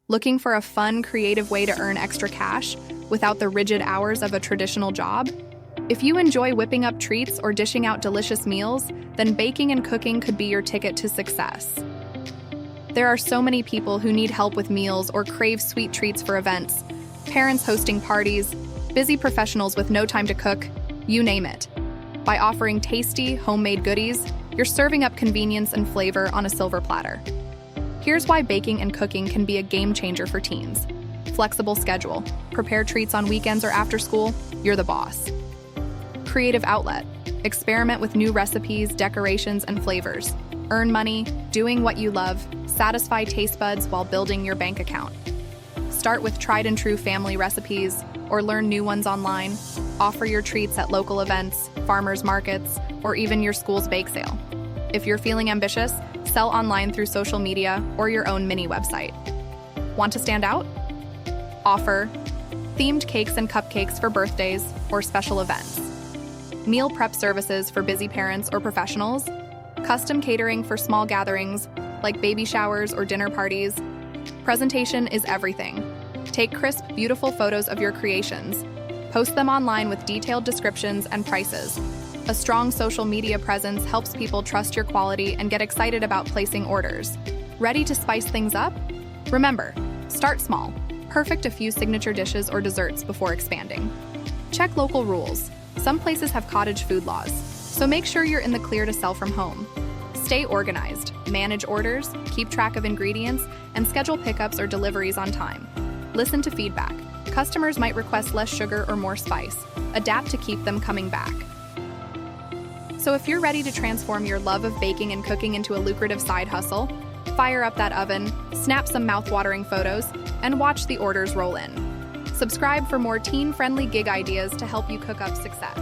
Looking for a fun, creative way to earn extra cash without the rigid hours of a traditional job? If you enjoy whipping up treats or dishing out delicious meals, then baking and cooking could be your ticket to success. There are so many people who need help with meals or crave sweet treats for events, parents hosting parties, busy professionals with no time to cook, you name it. By offering tasty, homemade goodies, you're serving up convenience and flavor on a silver platter. Here's why baking and cooking can be a game changer for teens. Flexible schedule. Prepare treats on weekends or after school, you're the boss. Creative outlet. Experiment with new recipes, decorations, and flavors. Earn money, doing what you love, satisfy taste buds while building your bank account. Start with tried and true family recipes or learn new ones online. Offer your treats at local events, farmers markets, or even your school's bake sale. If you're feeling ambitious, sell online through social media or your own mini website. Want to stand out? Offer themed cakes and cupcakes for birthdays or special events. Meal prep services for busy parents or professionals. Custom catering for small gatherings like baby showers or dinner parties. Presentation is everything. Take crisp, beautiful photos of your creations. Post them online with detailed descriptions and prices. A strong social media presence helps people trust your quality and get excited about placing orders. Ready to spice things up? Remember, start small. Perfect a few signature dishes or desserts before expanding. Check local rules. Some places have cottage food laws, so make sure you're in the clear to sell from home. Stay organized, manage orders, keep track of ingredients, and schedule pickups or deliveries on time. Listen to feedback. Customers might request less sugar or more spice. Adapt to keep them coming back. So if you're ready to transform your love of baking and cooking into a lucrative side hustle, fire up that oven, snap some mouth-watering photos, and watch the orders roll in. Subscribe for more teen-friendly gig ideas to help you cook up success.